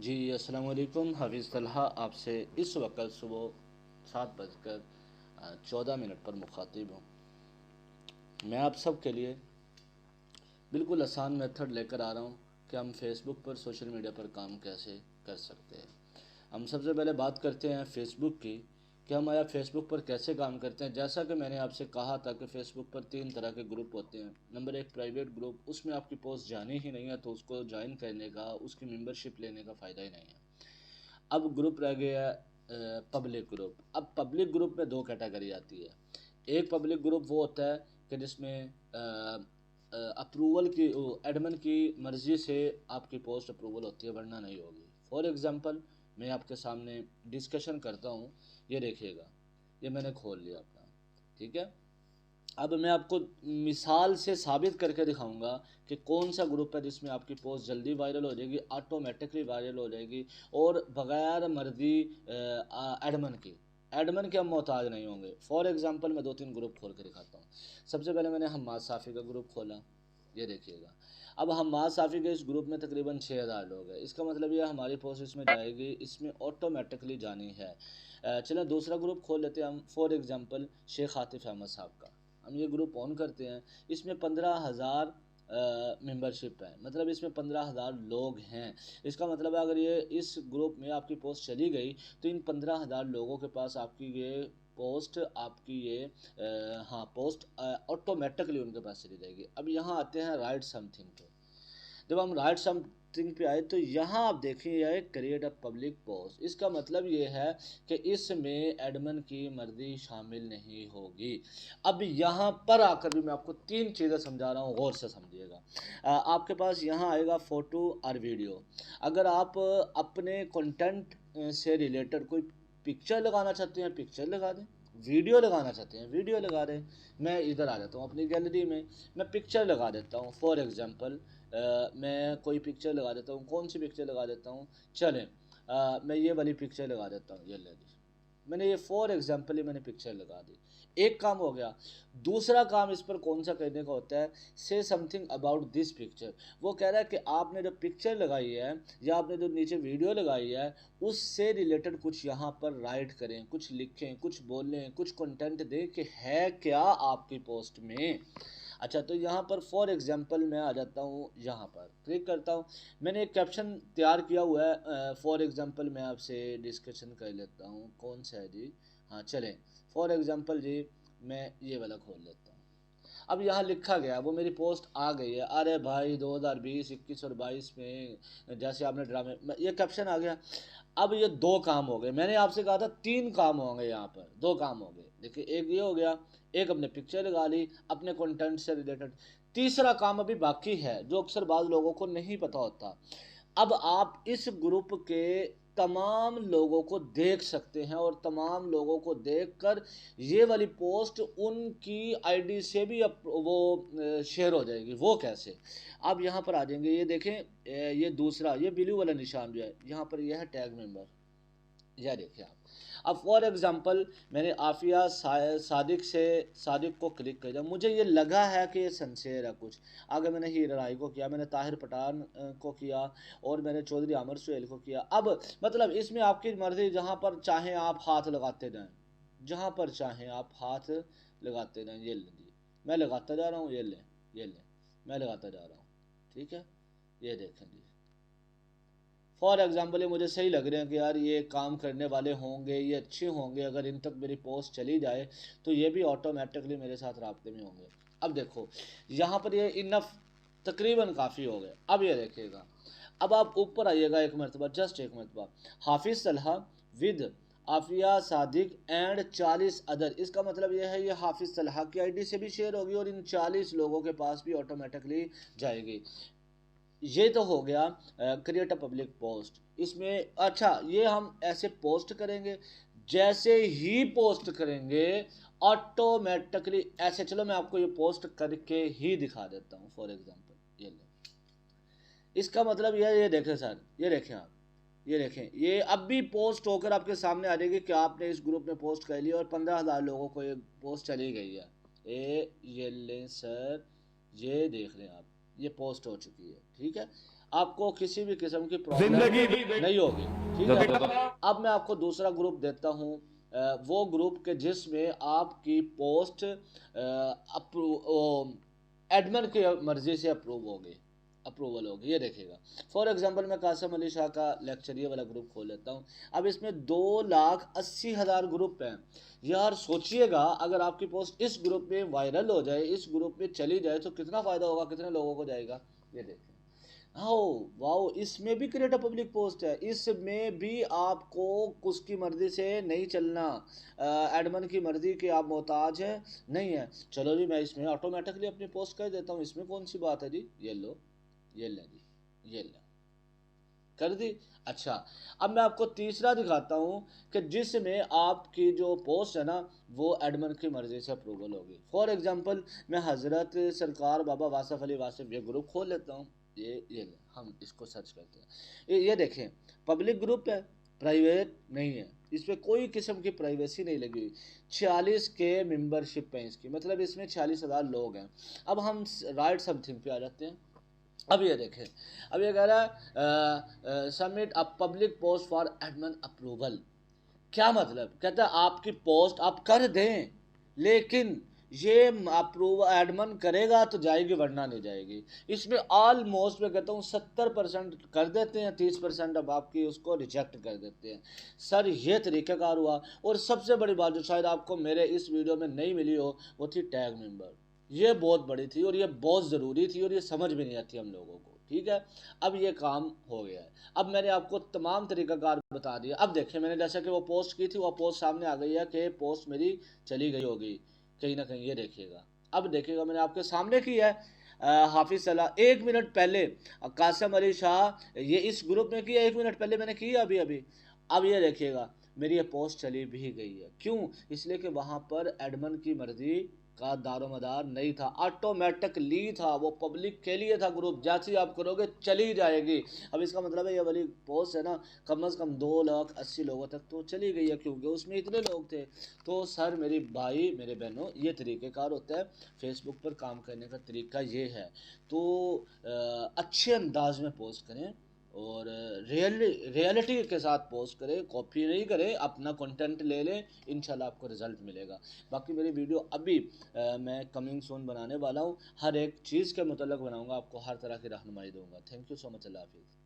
जी अस्सलाम वालेकुम। हाफिज़ तलहा आपसे इस वक्त सुबह 7:14 पर मुखातिब हूँ। मैं आप सब के लिए बिल्कुल आसान मेथड लेकर आ रहा हूँ कि हम फेसबुक पर सोशल मीडिया पर काम कैसे कर सकते हैं। हम सबसे पहले बात करते हैं फेसबुक की कि हम आया फेसबुक पर कैसे काम करते हैं। जैसा कि मैंने आपसे कहा था कि फेसबुक पर 3 तरह के ग्रुप होते हैं। नंबर 1 प्राइवेट ग्रुप, उसमें आपकी पोस्ट जानी ही नहीं है तो उसको ज्वाइन करने का, उसकी मेंबरशिप लेने का फ़ायदा ही नहीं है। अब ग्रुप रह गया पब्लिक ग्रुप। अब पब्लिक ग्रुप में दो कैटेगरी आती है। एक पब्लिक ग्रुप वो होता है कि जिसमें अप्रूवल की, एडमिन की मर्ज़ी से आपकी पोस्ट अप्रूवल होती है, वरना नहीं होगी। फॉर एग्ज़ाम्पल मैं आपके सामने डिस्कशन करता हूँ, ये देखिएगा, ये मैंने खोल लिया अपना, ठीक है। अब मैं आपको मिसाल से साबित करके दिखाऊंगा कि कौन सा ग्रुप है जिसमें आपकी पोस्ट जल्दी वायरल हो जाएगी, ऑटोमेटिकली वायरल हो जाएगी और बग़ैर मर्जी एडमन के हम मोहताज नहीं होंगे। फॉर एग्जांपल मैं 2-3 ग्रुप खोल के दिखाता हूँ। सबसे पहले मैंने हम्माद साफ़ी का ग्रुप खोला, ये देखिएगा। अब हम्माद साफ़ी के इस ग्रुप में तकरीबन 6000 लोग हैं। इसका मतलब ये हमारी पोस्ट इसमें जाएगी, इसमें ऑटोमेटिकली जानी है। चलें दूसरा ग्रुप खोल लेते हैं हम। फॉर एग्जांपल शेख आतिफ अहमद साहब का हम ये ग्रुप ऑन करते हैं। इसमें 15,000 मेंबरशिप है, मतलब इसमें 15,000 लोग हैं। इसका मतलब है अगर ये इस ग्रुप में आपकी पोस्ट चली गई तो इन 15,000 लोगों के पास आपकी ये पोस्ट आपकी ये हाँ पोस्ट ऑटोमेटिकली उनके पास चली जाएगी। अब यहाँ आते हैं राइट समथिंग पे। जब हम राइट समथिंग पे आए तो यहाँ आप देखें यह है क्रिएट अ पब्लिक पोस्ट। इसका मतलब ये है कि इसमें एडमिन की मर्जी शामिल नहीं होगी। अब यहाँ पर आकर भी मैं आपको 3 चीज़ें समझा रहा हूँ, गौर से समझिएगा। आपके पास यहाँ आएगा फ़ोटो और वीडियो। अगर आप अपने कंटेंट से रिलेटेड कोई पिक्चर लगाना चाहते हैं पिक्चर लगा दें, वीडियो लगाना चाहते हैं वीडियो लगा दें। मैं इधर आ जाता हूँ अपनी गैलरी में, मैं पिक्चर लगा देता हूँ। फॉर एग्जांपल मैं कोई पिक्चर लगा देता हूँ। कौन सी पिक्चर लगा देता हूँ, चलें मैं ये वाली पिक्चर लगा देता हूँ। ये ले ली मैंने, ये फॉर एग्जांपल ही मैंने पिक्चर लगा दी। एक काम हो गया। दूसरा काम इस पर कौन सा करने का होता है, से समथिंग अबाउट दिस पिक्चर। वो कह रहा है कि आपने जो पिक्चर लगाई है या आपने जो नीचे वीडियो लगाई है उससे रिलेटेड कुछ यहाँ पर राइट करें, कुछ लिखें, कुछ बोलें, कुछ कंटेंट दें कि है क्या आपकी पोस्ट में। अच्छा, तो यहाँ पर फॉर एग्जांपल मैं आ जाता हूँ, यहाँ पर क्लिक करता हूँ। मैंने एक कैप्शन तैयार किया हुआ है। फॉर एग्जांपल मैं आपसे डिस्कशन कर लेता हूँ, कौन सा है जी, हाँ चलें। फॉर एग्जांपल जी मैं ये वाला खोल लेता हूँ। अब यहाँ लिखा गया, वो मेरी पोस्ट आ गई है। अरे भाई 2020, 21 और 22 में जैसे आपने ड्रामे, ये कैप्शन आ गया। अब ये दो काम हो गए। मैंने आपसे कहा था 3 काम होंगे, यहाँ पर 2 काम हो गए। देखिए एक ये हो गया, एक अपने पिक्चर लगा ली अपने कंटेंट से रिलेटेड। तीसरा काम अभी बाकी है जो अक्सर बाद लोगों को नहीं पता होता। अब आप इस ग्रुप के तमाम लोगों को देख सकते हैं और तमाम लोगों को देखकर ये वाली पोस्ट उनकी आईडी से भी वो शेयर हो जाएगी। वो कैसे, आप यहाँ पर आ जाएंगे, ये देखें ये दूसरा, ये ब्लू वाला निशान जो है यहाँ पर, यह है टैग मेंबर। यह देखिए आप। अब फॉर एग्जांपल मैंने आफिया सादिक को क्लिक कर दिया, मुझे ये लगा है कि ये सिंसियर है कुछ। आगे मैंने हीर राय को किया, मैंने ताहिर पठान को किया और मैंने चौधरी आमर सुहेल को किया। अब मतलब इसमें आपकी मर्जी, जहाँ पर चाहें आप हाथ लगाते जाएं, जहाँ पर चाहें आप हाथ लगाते जाएं। ये ले जी, मैं लगाता जा रहा हूँ, ये ले मैं लगाता जा रहा हूँ, ठीक है। ये देखें जी, फॉर एग्जाम्पल ये मुझे सही लग रहे हैं कि यार ये काम करने वाले होंगे, ये अच्छे होंगे, अगर इन तक मेरी पोस्ट चली जाए तो ये भी ऑटोमेटिकली मेरे साथ राब्ते में होंगे। अब देखो यहाँ पर ये इनफ तकरीबन काफ़ी हो गए। अब ये देखिएगा, अब आप ऊपर आइएगा एक मरतबा, जस्ट एक मरतबा, Hafiz Salha with Afia Sadiq and 40 other. इसका मतलब यह है ये हाफिज़ सलहा की आईडी से भी शेयर होगी और इन 40 लोगों के पास भी ऑटोमेटिकली जाएगी। ये तो हो गया क्रिएट अ पब्लिक पोस्ट। इसमें अच्छा, ये हम ऐसे पोस्ट करेंगे, जैसे ही पोस्ट करेंगे ऑटोमेटिकली ऐसे, चलो मैं आपको ये पोस्ट करके ही दिखा देता हूँ। फॉर एग्जांपल ये ले, इसका मतलब ये देखें सर, ये देखें आप, ये देखें, ये अब भी पोस्ट होकर आपके सामने आ जाएगी कि आपने इस ग्रुप में पोस्ट कर ली और 15,000 लोगों को ये पोस्ट चली गई है। ये लें सर, ये देख रहे हैं आप, ये पोस्ट हो चुकी है, ठीक है। आपको किसी भी किस्म की प्रॉब्लम नहीं होगी। ठीक है, अब मैं आपको दूसरा ग्रुप देता हूँ, वो ग्रुप के जिसमें आपकी पोस्ट एडमिन की मर्जी से अप्रूवल होगी। ये देखिएगा, फॉर एग्जांपल मैं कासिम अली शाह का लेक्चर ये वाला ग्रुप खोल लेता हूँ। अब इसमें 2,80,000 ग्रुप हैं। यार सोचिएगा, अगर आपकी पोस्ट इस ग्रुप में वायरल हो जाए, इस ग्रुप में चली जाए, तो कितना फ़ायदा होगा, कितने लोगों को जाएगा। ये देखें, हाँ वाओ, इसमें भी क्रिएट अ पब्लिक पोस्ट है, इसमें भी आपको उसकी मर्जी से नहीं चलना, एडमिन की मर्जी की आप मोहताज है नहीं है। चलो जी, मैं इसमें ऑटोमेटिकली अपनी पोस्ट कर देता हूँ, इसमें कौन सी बात है जी। ये लो, ये ले जी, ये ले, कर दी। अच्छा, अब मैं आपको तीसरा दिखाता हूँ कि जिसमें आपकी जो पोस्ट है ना, वो एडमिन की मर्जी से अप्रूवल होगी। फॉर एग्जांपल मैं हज़रत सरकार बाबा वासिफ अली वासिफ ये ग्रुप खोल लेता हूँ। ये ले, हम इसको सर्च करते हैं। ये देखें, पब्लिक ग्रुप है, प्राइवेट नहीं है, इस पर कोई किस्म की प्राइवेसी नहीं लगी हुई। 46 के मेंबरशिप है इसकी, मतलब इसमें 46,000 लोग हैं। अब हम राइट समथिंग पे आ जाते हैं। अब ये देखें, अब ये कह रहा है submit a public post for admin approval. क्या मतलब, कहता है आपकी पोस्ट आप कर दें, लेकिन ये अप्रूव एडमिन करेगा तो जाएगी, वरना नहीं जाएगी। इसमें ऑलमोस्ट मैं कहता हूँ 70% कर देते हैं, 30% अब आपकी उसको रिजेक्ट कर देते हैं। सर ये तरीक़ाकार हुआ। और सबसे बड़ी बात जो शायद आपको मेरे इस वीडियो में नहीं मिली हो, वो थी टैग मेंबर। ये बहुत बड़ी थी और ये बहुत ज़रूरी थी, और ये समझ भी नहीं आती हम लोगों को। ठीक है, अब ये काम हो गया है। अब मैंने आपको तमाम तरीक़ाकार बता दिया। अब देखिए, मैंने जैसा कि वो पोस्ट की थी, वो पोस्ट सामने आ गई है कि पोस्ट मेरी चली गई होगी कहीं ना कहीं। ये देखिएगा, अब देखिएगा, मैंने आपके सामने की है। हाफिज़ सलाह 1 मिनट पहले, कासिम अली शाह ये इस ग्रुप में किया, 1 मिनट पहले मैंने किया अभी अभी। अब ये देखिएगा, मेरी ये पोस्ट चली भी गई है। क्यों? इसलिए कि वहाँ पर एडमिन की मर्जी का दारोमदार नहीं था, ऑटोमेटिकली था, वो पब्लिक के लिए था ग्रुप। जैसे ही आप करोगे चली जाएगी। अब इसका मतलब है ये वाली पोस्ट है ना, कम से कम 2,80,000 लोगों तक तो चली गई है, क्योंकि उसमें इतने लोग थे। तो सर मेरी भाई मेरे बहनों, ये तरीक़ेकार होता है फेसबुक पर काम करने का तरीका, ये है। तो अच्छे अंदाज में पोस्ट करें, और रियलिटी के साथ पोस्ट करें, कॉपी नहीं करें, अपना कंटेंट ले लें, इंशाल्लाह आपको रिजल्ट मिलेगा। बाकी मेरी वीडियो अभी मैं कमिंग सून बनाने वाला हूँ, हर एक चीज़ के मुतल्लिक़ बनाऊँगा, आपको हर तरह की रहनुमाई दूँगा। थैंक यू सो मच, अल्लाह हाफिज़।